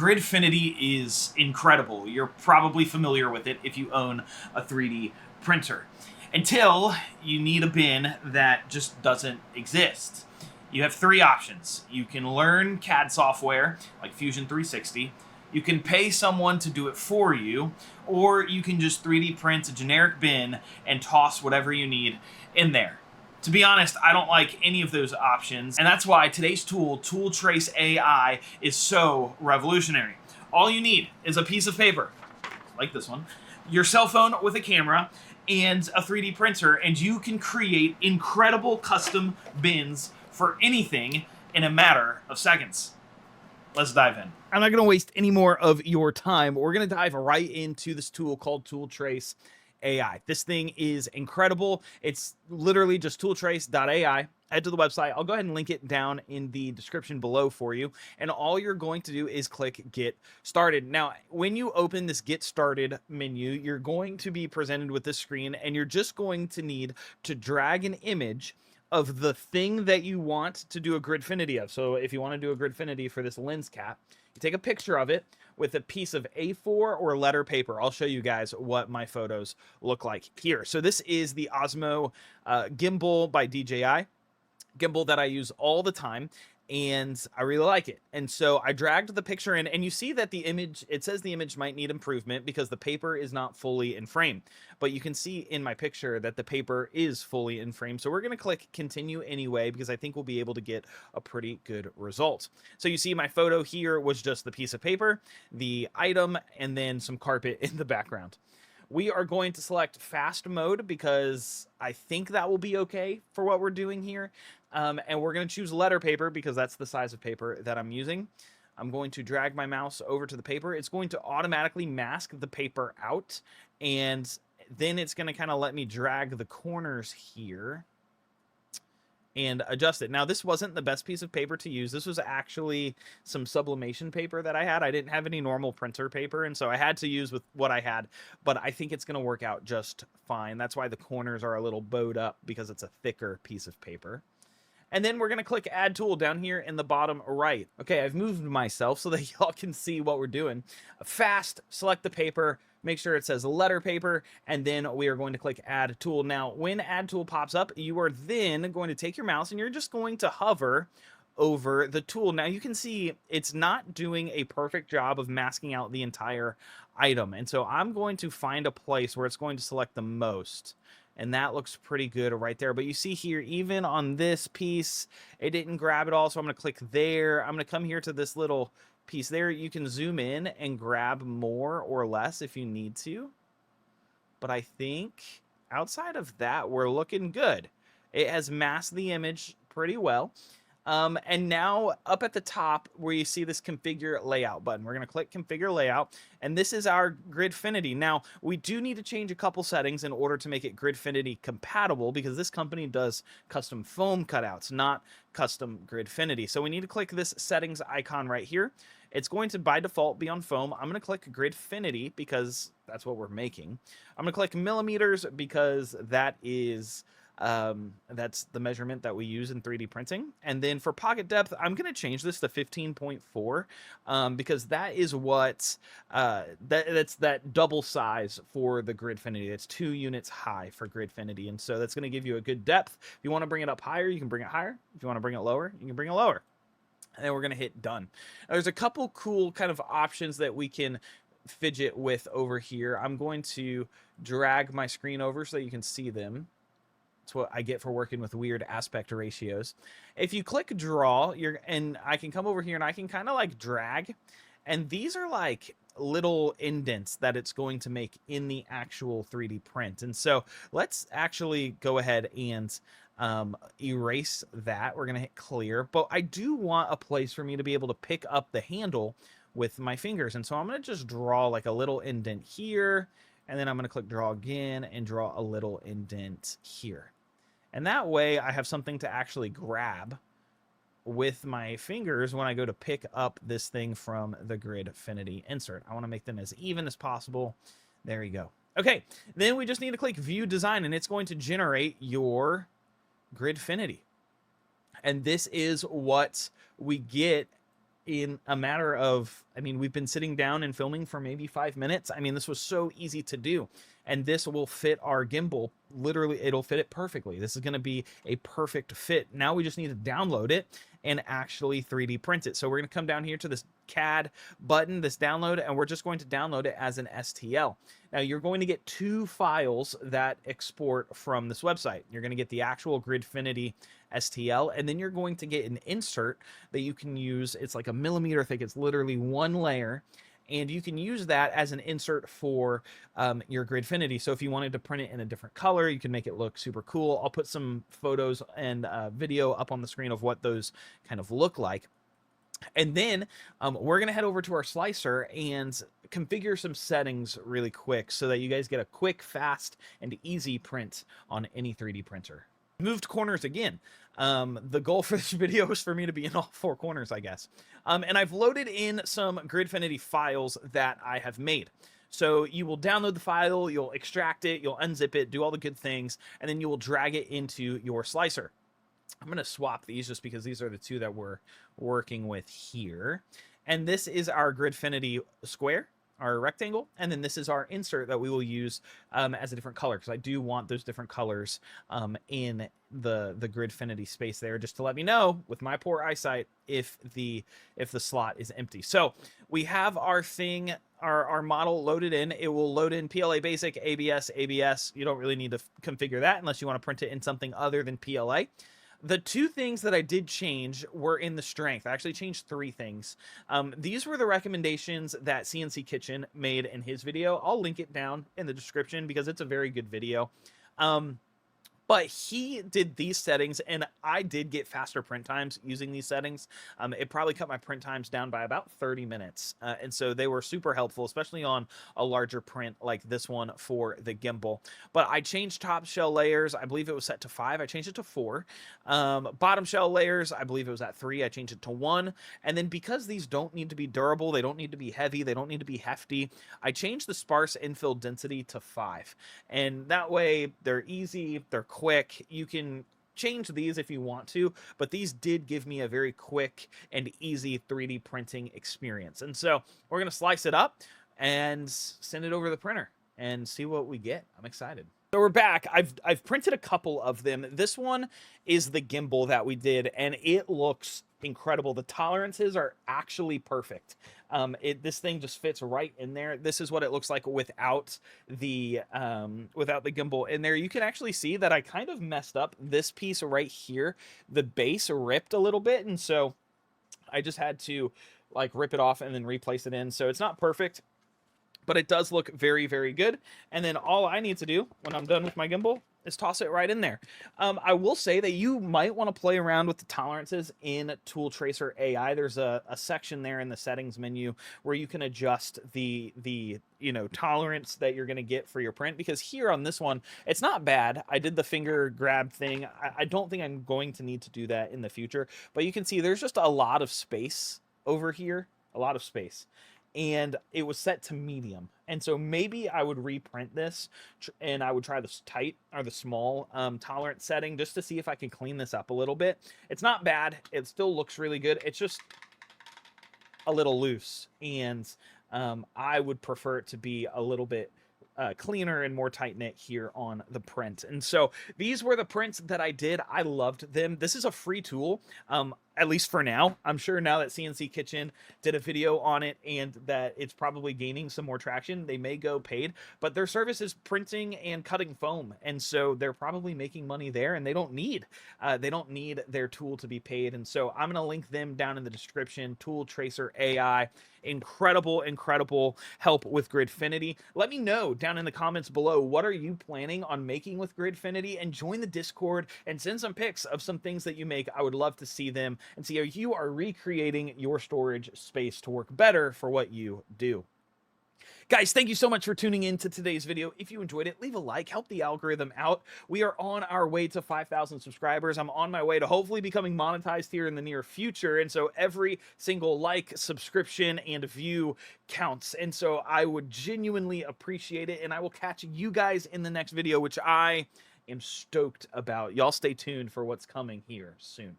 Gridfinity is incredible. You're probably familiar with it if you own a 3D printer. Until you need a bin that just doesn't exist. You have three options. You can learn CAD software like Fusion 360, you can pay someone to do it for you, or you can just 3D print a generic bin and toss whatever you need in there. To be honest, I don't like any of those options, and that's why today's tool, ToolTraceAI, is so revolutionary. All you need is a piece of paper, like this one, your cell phone with a camera, and a 3D printer, and you can create incredible custom bins for anything in a matter of seconds. Let's dive in. I'm not going to waste any more of your time. We're going to dive right into this tool called ToolTraceAI. This thing is incredible. It's literally just tooltrace.ai. Head to the website. I'll go ahead and link it down in the description below for you. And all you're going to do is click Get Started. Now, when you open this Get Started menu, you're going to be presented with this screen, and you're just going to need to drag an image of the thing that you want to do a Gridfinity of. So if you want to do a Gridfinity for this lens cap, you take a picture of it with a piece of A4 or letter paper. I'll show you guys what my photos look like here. So this is the Osmo Gimbal by DJI. Gimbal that I use all the time, and I really like it. And so I dragged the picture in, and you see that the image, it says the image might need improvement because the paper is not fully in frame. But you can see in my picture that the paper is fully in frame. So we're going to click continue anyway, because I think we'll be able to get a pretty good result. So you see my photo here was just the piece of paper, the item, and then some carpet in the background. We are going to select fast mode because I think that will be okay for what we're doing here. And we're going to choose letter paper because that's the size of paper that I'm using. I'm going to drag my mouse over to the paper. It's going to automatically mask the paper out, and then it's going to kind of let me drag the corners here and adjust it. Now, this wasn't the best piece of paper to use. This was actually some sublimation paper that I had. I didn't have any normal printer paper, and so I had to use with what I had, but I think it's going to work out just fine. That's why the corners are a little bowed up, because it's a thicker piece of paper. And then we're going to click Add Tool down here in the bottom right. Okay, I've moved myself so that y'all can see what we're doing. Fast, select the paper, make sure it says letter paper, and then we are going to click Add Tool. Now, when Add Tool pops up, you are then going to take your mouse and you're just going to hover over the tool. Now, you can see it's not doing a perfect job of masking out the entire item. And so I'm going to find a place where it's going to select the most. And that looks pretty good right there. But you see here, even on this piece, it didn't grab it all. So I'm going to click there. I'm going to come here to this little piece there. You can zoom in and grab more or less if you need to. But I think outside of that, we're looking good. It has masked the image pretty well. And now up at the top where you see this configure layout button, we're going to click configure layout, and this is our Gridfinity. Now, we do need to change a couple settings in order to make it Gridfinity compatible, because this company does custom foam cutouts, not custom Gridfinity. So we need to click this settings icon right here. It's going to by default be on foam. I'm going to click Gridfinity because that's what we're making. I'm going to click millimeters because that is that's the measurement that we use in 3D printing. And then for pocket depth, I'm going to change this to 15.4 because that is what that's that double size for the Gridfinity. It's 2 units high for Gridfinity, and so that's going to give you a good depth. If you want to bring it up higher, you can bring it higher. If you want to bring it lower, you can bring it lower. And then we're going to hit done. Now, there's a couple cool kind of options that we can fidget with over here. I'm going to drag my screen over so that you can see them. That's what I get for working with weird aspect ratios. If you click draw, and I can come over here and I can kind of like drag, and these are like little indents that it's going to make in the actual 3D print. And so let's actually go ahead and erase that. We're going to hit clear, but I do want a place for me to be able to pick up the handle with my fingers. And so I'm going to just draw like a little indent here, and then I'm going to click draw again and draw a little indent here. And that way I have something to actually grab with my fingers when I go to pick up this thing from the Gridfinity insert. I want to make them as even as possible. There you go. Okay, then we just need to click View Design, and it's going to generate your Gridfinity. And this is what we get in a matter of, I mean, we've been sitting down and filming for maybe 5 minutes. I mean, this was so easy to do. And this will fit our gimbal. Literally, it'll fit it perfectly. This is going to be a perfect fit. Now we just need to download it and actually 3D print it. So we're going to come down here to this CAD button, this download, and we're just going to download it as an STL. Now you're going to get 2 files that export from this website. You're going to get the actual Gridfinity STL, and then you're going to get an insert that you can use. It's like a millimeter thick. It's literally 1 layer. And you can use that as an insert for your Gridfinity. So if you wanted to print it in a different color, you can make it look super cool. I'll put some photos and video up on the screen of what those kind of look like. And then we're going to head over to our slicer and configure some settings really quick so that you guys get a quick, fast, and easy print on any 3D printer. Moved corners again. The goal for this video is for me to be in all 4 corners, I guess. And I've loaded in some Gridfinity files that I have made. So you will download the file, you'll extract it, you'll unzip it, do all the good things, and then you will drag it into your slicer. I'm going to swap these just because these are the 2 that we're working with here. And this is our Gridfinity square, our rectangle, and then this is our insert that we will use as a different color, because I do want those different colors in the Gridfinity space there, just to let me know with my poor eyesight if the slot is empty. So we have our thing, our model loaded in. It will load in PLA Basic, ABS. You don't really need to configure that unless you want to print it in something other than PLA. The 2 things that I did change were in the strength. I actually changed 3 things. These were the recommendations that CNC Kitchen made in his video. I'll link it down in the description because it's a very good video. But he did these settings, and I did get faster print times using these settings. It probably cut my print times down by about 30 minutes. And so they were super helpful, especially on a larger print like this one for the gimbal. But I changed top shell layers. I believe it was set to 5. I changed it to 4. Bottom shell layers, I believe it was at 3. I changed it to 1. And then because these don't need to be durable, they don't need to be heavy, they don't need to be hefty, I changed the sparse infill density to 5. And that way they're easy, they're quick. You can change these if you want to, but these did give me a very quick and easy 3D printing experience. And so we're going to slice it up and send it over to the printer and see what we get. I'm excited. So we're back. I've printed a couple of them. This one is the gimbal that we did, and it looks incredible. The tolerances are actually perfect. This thing just fits right in there. This is what it looks like without the gimbal in there. You can actually see that I kind of messed up this piece right here. The base ripped a little bit, and so I just had to like rip it off and then replace it in. So it's not perfect, but it does look very, very good. And then all I need to do when I'm done with my gimbal is toss it right in there. I will say that you might want to play around with the tolerances in ToolTraceAI. There's a section there in the settings menu where you can adjust the tolerance that you're going to get for your print, because here on this one, it's not bad. I did the finger grab thing. I don't think I'm going to need to do that in the future, but you can see there's just a lot of space over here, a lot of space. And it was set to medium. And so maybe I would reprint this and I would try the tight or the small tolerance setting just to see if I can clean this up a little bit. It's not bad. It still looks really good. It's just a little loose. And I would prefer it to be a little bit cleaner and more tight knit here on the print. And so these were the prints that I did. I loved them. This is a free tool, at least for now. I'm sure now that CNC Kitchen did a video on it and that it's probably gaining some more traction, they may go paid, but their service is printing and cutting foam. And so they're probably making money there, and they don't need their tool to be paid. And so I'm going to link them down in the description. ToolTraceAI, incredible help with Gridfinity. Let me know down in the comments below, what are you planning on making with Gridfinity, and join the Discord and send some pics of some things that you make. I would love to see them and see how you are recreating your storage space to work better for what you do. Guys, thank you so much for tuning in to today's video. If you enjoyed it, leave a like, help the algorithm out. We are on our way to 5,000 subscribers. I'm on my way to hopefully becoming monetized here in the near future. And so every single like, subscription, and view counts. And so I would genuinely appreciate it. And I will catch you guys in the next video, which I am stoked about. Y'all stay tuned for what's coming here soon.